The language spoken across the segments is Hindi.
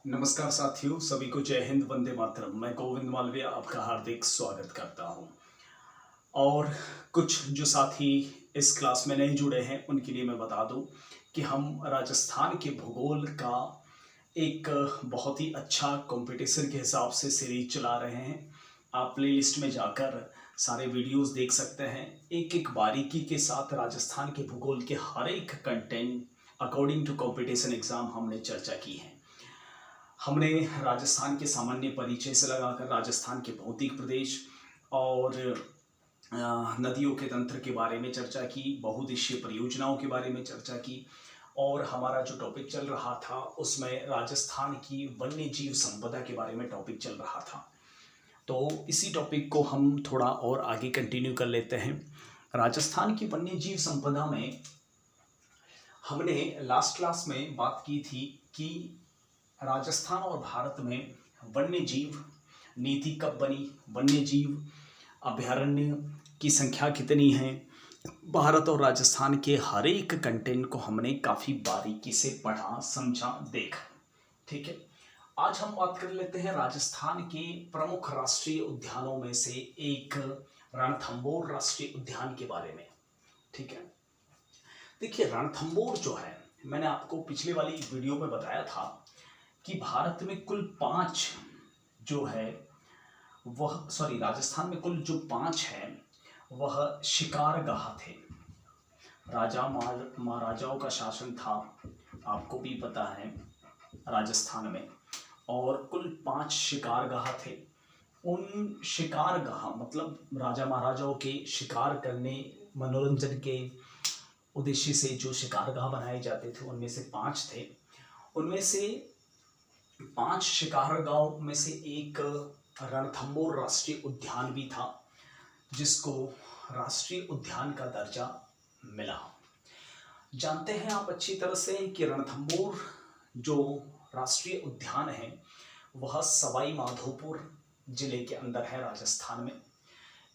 नमस्कार साथियों, सभी को जय हिंद, वंदे मातरम। मैं गोविंद मालवीय आपका हार्दिक स्वागत करता हूं। और कुछ जो साथी इस क्लास में नहीं जुड़े हैं उनके लिए मैं बता दूं कि हम राजस्थान के भूगोल का एक बहुत ही अच्छा कंपटीशन के हिसाब से सीरीज चला रहे हैं। आप प्लेलिस्ट में जाकर सारे वीडियोस देख सकते हैं। एक एक बारीकी के साथ राजस्थान के भूगोल के हर एक content according to competition exam हमने चर्चा की है। हमने राजस्थान के सामान्य परिचय से लगाकर राजस्थान के भौतिक प्रदेश और नदियों के तंत्र के बारे में चर्चा की, बहुउद्देशीय परियोजनाओं के बारे में चर्चा की, और हमारा जो टॉपिक चल रहा था उसमें राजस्थान की वन्य जीव संपदा के बारे में टॉपिक चल रहा था। तो इसी टॉपिक को हम थोड़ा और आगे कंटिन्यू कर लेते हैं। राजस्थान की वन्य जीव संपदा में हमने लास्ट क्लास में बात की थी कि राजस्थान और भारत में वन्य जीव नीति कब बनी, वन्य जीव अभयारण्य की संख्या कितनी है। भारत और राजस्थान के हर एक कंटेंट को हमने काफ़ी बारीकी से पढ़ा, समझा, देखा। ठीक है, आज हम बात कर लेते हैं राजस्थान के प्रमुख राष्ट्रीय उद्यानों में से एक रणथंभौर राष्ट्रीय उद्यान के बारे में। ठीक है, देखिए रणथंभौर जो है, मैंने आपको पिछले वाली वीडियो में बताया था कि भारत में कुल 5 जो है वह राजस्थान में कुल जो 5 है वह शिकारगाह थे। राजा महाराजाओं का शासन था, आपको भी पता है, राजस्थान में, और कुल 5 शिकारगाह थे। उन शिकारगाह मतलब राजा महाराजाओं के शिकार करने, मनोरंजन के उद्देश्य से जो शिकारगाह बनाए जाते थे उनमें से 5 थे। उनमें से 5 शिकारगाहों में से एक रणथंभौर राष्ट्रीय उद्यान भी था, जिसको राष्ट्रीय उद्यान का दर्जा मिला। जानते हैं आप अच्छी तरह से कि रणथंभौर जो राष्ट्रीय उद्यान है वह सवाई माधोपुर जिले के अंदर है, राजस्थान में।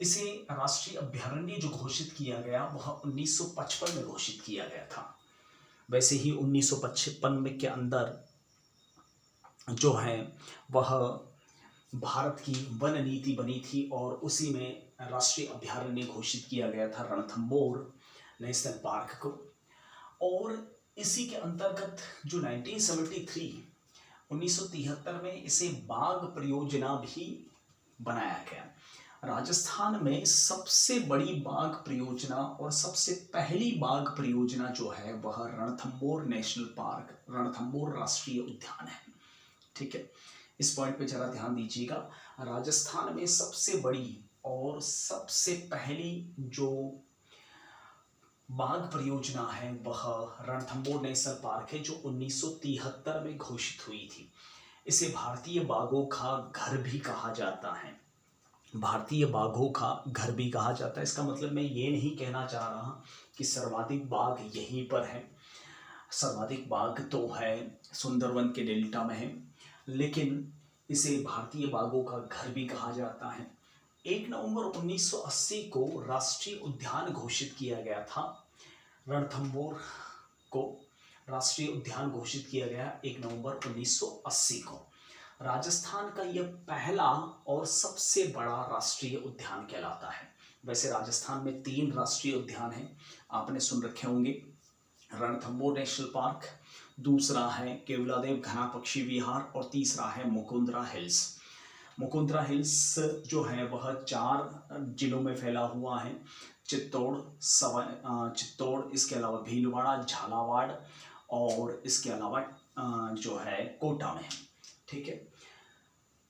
इसे राष्ट्रीय अभयारण्य जो घोषित किया गया वह 1955 में घोषित किया गया था। वैसे ही 1955 के अंदर जो है वह भारत की वन नीति बनी थी और उसी में राष्ट्रीय अभयारण्य घोषित किया गया था रणथंभौर नेशनल पार्क को। और इसी के अंतर्गत जो 1973 में इसे बाघ परियोजना भी बनाया गया। राजस्थान में सबसे बड़ी बाघ परियोजना और सबसे पहली बाघ परियोजना जो है वह रणथंभौर नेशनल पार्क, रणथंभौर राष्ट्रीय उद्यान है। ठीक है, इस पॉइंट पे जरा ध्यान दीजिएगा। राजस्थान में सबसे बड़ी और सबसे पहली जो बाघ परियोजना है वह रणथंभौर नेशनल पार्क है, जो 1973 में घोषित हुई थी। इसे भारतीय बाघों का घर भी कहा जाता है, भारतीय बाघों का घर भी कहा जाता है। इसका मतलब मैं ये नहीं कहना चाह रहा कि सर्वाधिक बाघ यहीं पर है। सर्वाधिक बाघ तो है सुंदरवन के डेल्टा में है, लेकिन इसे भारतीय बाघों का घर भी कहा जाता है। 1 नवंबर 1980 को राष्ट्रीय उद्यान घोषित किया गया था। रणथंभौर को राष्ट्रीय उद्यान घोषित किया गया 1 नवंबर 1980 को। राजस्थान का यह पहला और सबसे बड़ा राष्ट्रीय उद्यान कहलाता है। वैसे राजस्थान में 3 राष्ट्रीय उद्यान हैं, आपने सुन रखे होंगे। रणथंभौर नेशनल पार्क, दूसरा है केवलादेव घना पक्षी विहार, और तीसरा है मुकुंदरा हिल्स। मुकुंदरा हिल्स जो है वह 4 जिलों में फैला हुआ है, चित्तौड़, इसके अलावा भीलवाड़ा, झालावाड़, और इसके अलावा जो है कोटा में। ठीक है,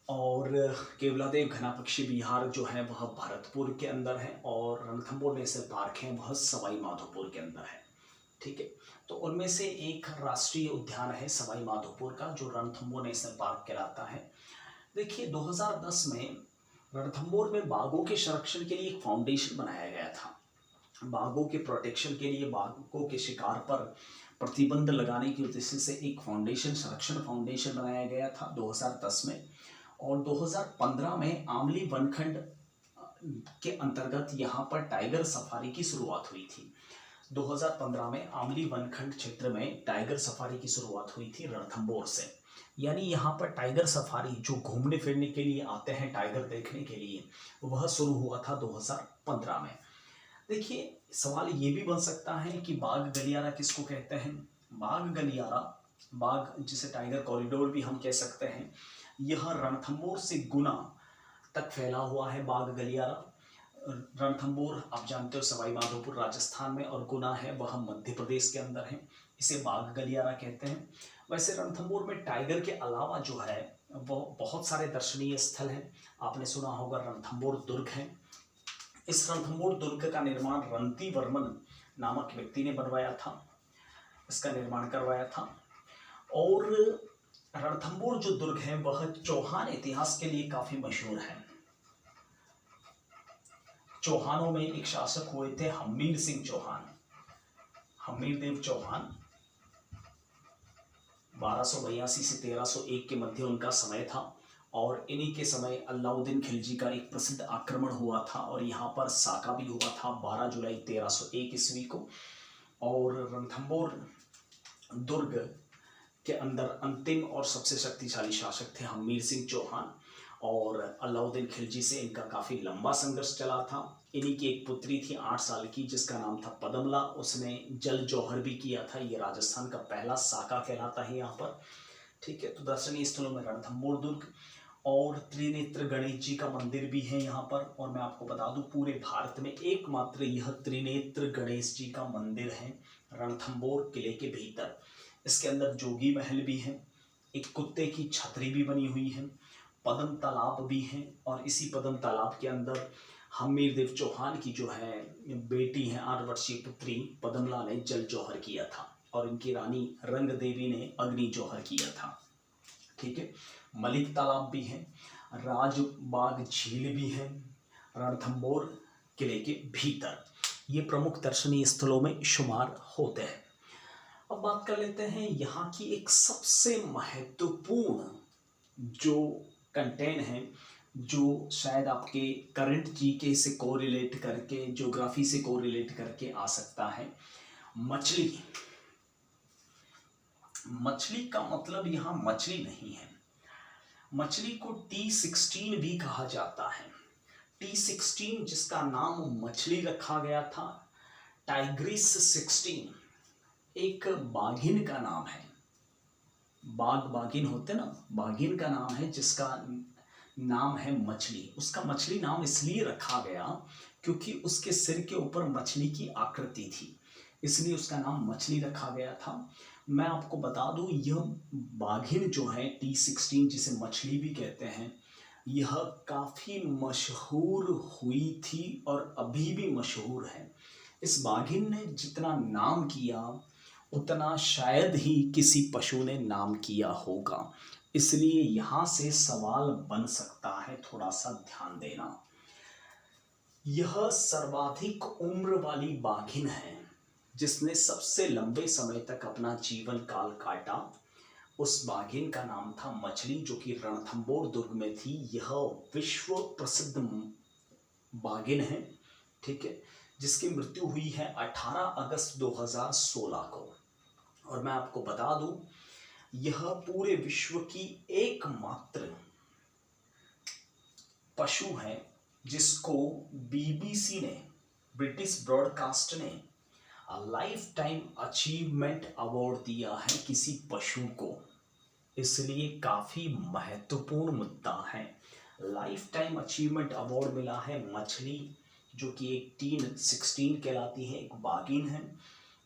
और केवलादेव घना पक्षी विहार जो है वह भरतपुर के अंदर है, और रणथंभौर नेशनल पार्क है वह सवाई माधोपुर के अंदर है। ठीक है, तो उनमें से एक राष्ट्रीय उद्यान है सवाई माधोपुर का, जो रणथंभौर नेशनल पार्क कहलाता है। देखिए 2010 में रणथंभौर में बाघों के संरक्षण के लिए एक फाउंडेशन बनाया गया था। बाघों के प्रोटेक्शन के लिए, बाघों के शिकार पर प्रतिबंध लगाने के उद्देश्य से एक फाउंडेशन, संरक्षण फाउंडेशन बनाया गया था 2010 में। और 2015 में आमली वनखंड के अंतर्गत यहाँ पर टाइगर सफारी की शुरुआत हुई थी। 2015 में आमली वनखंड क्षेत्र में टाइगर सफारी की शुरुआत हुई थी रणथंभौर से। यानी यहाँ पर टाइगर सफारी जो घूमने फिरने के लिए आते हैं टाइगर देखने के लिए, वह शुरू हुआ था 2015 में। देखिए, सवाल ये भी बन सकता है कि बाघ गलियारा किसको कहते हैं। बाघ गलियारा, बाघ जिसे टाइगर कॉरिडोर भी हम कह सकते हैं, यह रणथंभौर से गुना तक फैला हुआ है। बाघ गलियारा, रणथंभौर आप जानते हो सवाई माधोपुर राजस्थान में, और गुना है वह मध्य प्रदेश के अंदर है, इसे बाघ गलियारा कहते हैं। वैसे रणथंभौर में टाइगर के अलावा जो है वो बहुत सारे दर्शनीय स्थल हैं। आपने सुना होगा रणथंभौर दुर्ग है। इस रणथंभौर दुर्ग का निर्माण रणतीवर्मन नामक व्यक्ति ने बनवाया था, इसका निर्माण करवाया था। और रणथंभौर जो दुर्ग है वह चौहान इतिहास के लिए काफी मशहूर है। चौहानों में एक शासक हुए थे हम्मीर सिंह चौहान, हम्मीर देव चौहान। 1282 से 1301 के मध्य उनका समय था, और इन्हीं के समय अलाउद्दीन खिलजी का एक प्रसिद्ध आक्रमण हुआ था, और यहाँ पर साका भी हुआ था 12 जुलाई 1301 ईस्वी को। और रणथंभौर दुर्ग के अंदर अंतिम और सबसे शक्तिशाली शासक थे हम्मीर सिंह चौहान, और अलाउद्दीन खिलजी से इनका काफ़ी लंबा संघर्ष चला था। इन्हीं की एक पुत्री थी 8 साल की, जिसका नाम था पदमला, उसने जल जौहर भी किया था। ये राजस्थान का पहला साका कहलाता है यहाँ पर। ठीक है, तो दर्शनीय स्थलों में रणथंभौर दुर्ग, और त्रिनेत्र गणेश जी का मंदिर भी है यहाँ पर। और मैं आपको बता दूं, पूरे भारत में एकमात्र यह त्रिनेत्र गणेश जी का मंदिर है रणथंभौर किले के भीतर। इसके अंदर जोगी महल भी है, एक कुत्ते की छतरी भी बनी हुई है, पद्म तालाब भी है, और इसी पद्म तालाब के अंदर हम्मीर देव चौहान की जो है बेटी है 8 वर्षीय पुत्री पद्मला ने जल जौहर किया था, और इनकी रानी रंग देवी ने अग्नि जौहर किया था। ठीक है, मलिक तालाब भी है, राजबाग झील भी है रणथंभौर किले के भीतर। ये प्रमुख दर्शनीय स्थलों में शुमार होते हैं। अब बात कर लेते हैं यहाँ की एक सबसे महत्वपूर्ण जो कंटेंट है, जो शायद आपके करंट जीके से कोरिलेट करके, ज्योग्राफी से कोरिलेट करके आ सकता है। मछली। मछली का मतलब यहाँ मछली नहीं है, मछली को T16 भी कहा जाता है। T16 जिसका नाम मछली रखा गया था, टाइग्रिस 16 एक बाघिन का नाम है। बाघ बाघिन होते ना, बाघिन का नाम है जिसका नाम है मछली। उसका मछली नाम इसलिए रखा गया क्योंकि उसके सिर के ऊपर मछली की आकृति थी, इसलिए उसका नाम मछली रखा गया था। मैं आपको बता दूं, यह बाघिन जो है T16 जिसे मछली भी कहते हैं, यह काफ़ी मशहूर हुई थी और अभी भी मशहूर है। इस बाघिन ने जितना नाम किया उतना शायद ही किसी पशु ने नाम किया होगा, इसलिए यहाँ से सवाल बन सकता है, थोड़ा सा ध्यान देना। यह सर्वाधिक उम्र वाली बाघिन है जिसने सबसे लंबे समय तक अपना जीवन काल काटा। उस बाघिन का नाम था मछली, जो कि रणथंभौर दुर्ग में थी। यह विश्व प्रसिद्ध बाघिन है, ठीक है, जिसकी मृत्यु हुई है 18 अगस्त 2016 को। और मैं आपको बता दूं, यह पूरे विश्व की एकमात्र पशु है जिसको बीबीसी ने, ब्रिटिश ब्रॉडकास्ट ने लाइफ टाइम अचीवमेंट अवार्ड दिया है किसी पशु को, इसलिए काफी महत्वपूर्ण मुद्दा है। लाइफ टाइम अचीवमेंट अवार्ड मिला है मछली, जो कि एक T16 कहलाती है, एक बाघिन है,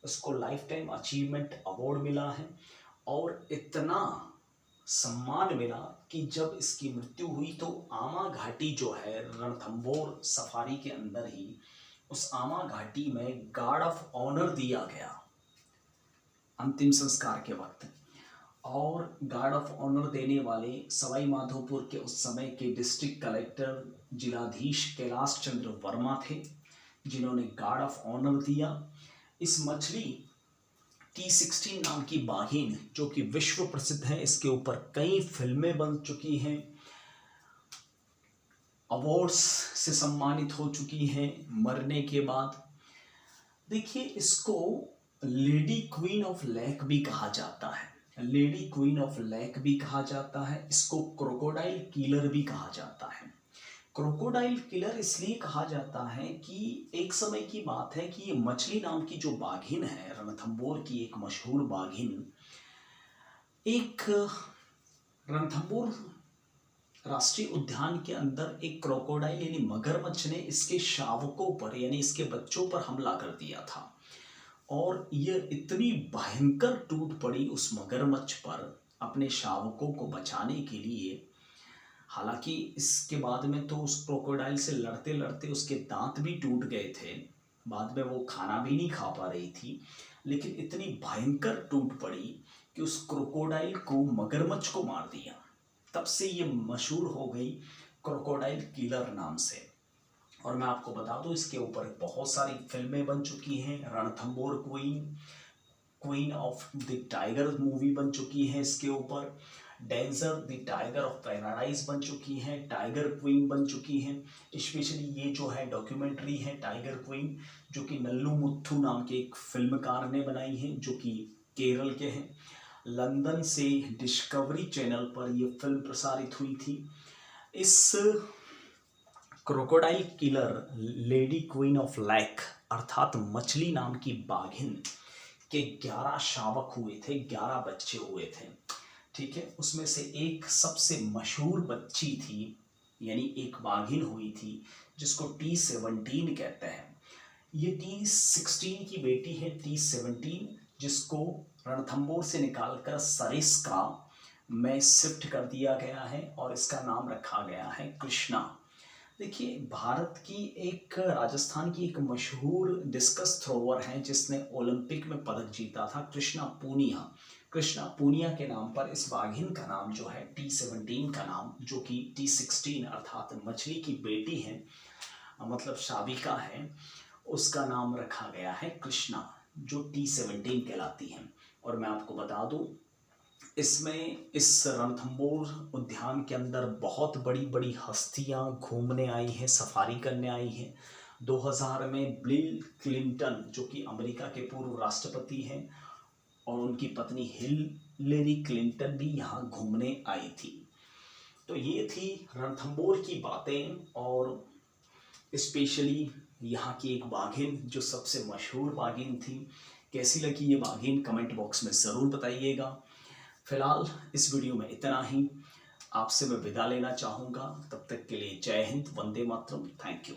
उसको लाइफ टाइम अचीवमेंट अवार्ड मिला है। और इतना सम्मान मिला कि जब इसकी मृत्यु हुई तो आमा घाटी जो है रणथंभौर सफारी के अंदर ही, उस आमा घाटी में गार्ड ऑफ ऑनर दिया गया अंतिम संस्कार के वक्त। और गार्ड ऑफ ऑनर देने वाले सवाई माधोपुर के उस समय के डिस्ट्रिक्ट कलेक्टर जिलाधीश कैलाश चंद्र वर्मा थे, जिन्होंने गार्ड ऑफ ऑनर दिया। इस मछली T16 नाम की बाघिन, जो कि विश्व प्रसिद्ध है, इसके ऊपर कई फिल्में बन चुकी हैं, अवार्ड्स से सम्मानित हो चुकी हैं मरने के बाद। देखिए, इसको लेडी क्वीन ऑफ लेक भी कहा जाता है। लेडी क्वीन ऑफ लेक भी कहा जाता है, इसको क्रोकोडाइल किलर भी कहा जाता है। क्रोकोडाइल किलर इसलिए कहा जाता है कि एक समय की बात है कि ये मछली नाम की जो बाघिन है, रणथंबोर की एक मशहूर बाघिन, एक रणथंबोर राष्ट्रीय उद्यान के अंदर एक क्रोकोडाइल यानी मगरमच्छ ने इसके शावकों पर यानी इसके बच्चों पर हमला कर दिया था और ये इतनी भयंकर टूट पड़ी उस मगरमच्छ पर अपने शावकों को बचाने के लिए। हालांकि इसके बाद में तो उस क्रोकोडाइल से लड़ते लड़ते उसके दांत भी टूट गए थे, बाद में वो खाना भी नहीं खा पा रही थी, लेकिन इतनी भयंकर टूट पड़ी कि उस क्रोकोडाइल को मगरमच्छ को मार दिया। तब से ये मशहूर हो गई क्रोकोडाइल किलर नाम से। और मैं आपको बता दूं इसके ऊपर बहुत सारी फिल्में बन चुकी हैं। Ranthambore queen, queen of the tiger movie बन चुकी है इसके ऊपर। Danger the tiger of paradise बन चुकी है, टाइगर क्वीन बन चुकी है। स्पेशली ये जो है डॉक्यूमेंट्री है टाइगर क्वीन, जो कि नल्लू मुथु नाम के एक फिल्मकार ने बनाई है, जो कि केरल के हैं। लंदन से डिस्कवरी चैनल पर यह फिल्म प्रसारित हुई थी। इस crocodile killer lady queen of lake अर्थात मछली नाम की बाघिन के 11 शावक हुए थे, 11 बच्चे हुए थे, ठीक है। उसमें से एक सबसे मशहूर बच्ची थी, यानी एक बाघिन हुई थी जिसको T17 कहते हैं। ये T16 की बेटी है, T17, जिसको रणथंबोर से निकालकर सरिस्का में शिफ्ट कर दिया गया है और इसका नाम रखा गया है कृष्णा। देखिए, भारत की एक राजस्थान की एक मशहूर डिस्कस थ्रोवर है जिसने ओलंपिक में पदक जीता था, कृष्णा पूनिया। कृष्णा पूनिया के नाम पर इस बाघिन का नाम जो है T17 का नाम, जो कि T16 अर्थात मछली की बेटी है, मतलब शाबिका है, उसका नाम रखा गया है कृष्णा, जो T17 कहलाती हैं। और मैं आपको बता दूं, इसमें इस रणथंबोर उद्यान के अंदर बहुत बड़ी बड़ी हस्तियां घूमने आई हैं, सफारी करने आई हैं। 2000 में बिल क्लिंटन, जो कि अमेरिका के पूर्व राष्ट्रपति हैं, और उनकी पत्नी हिलेरी क्लिंटन भी यहाँ घूमने आई थी। तो ये थी रणथंबोर की बातें, और स्पेशली यहाँ की एक बाघिन जो सबसे मशहूर बाघिन थी। कैसी लगी ये बाघिन कमेंट बॉक्स में ज़रूर बताइएगा। फिलहाल इस वीडियो में इतना ही, आपसे मैं विदा लेना चाहूँगा। तब तक के लिए जय हिंद, वंदे मातरम, थैंक यू।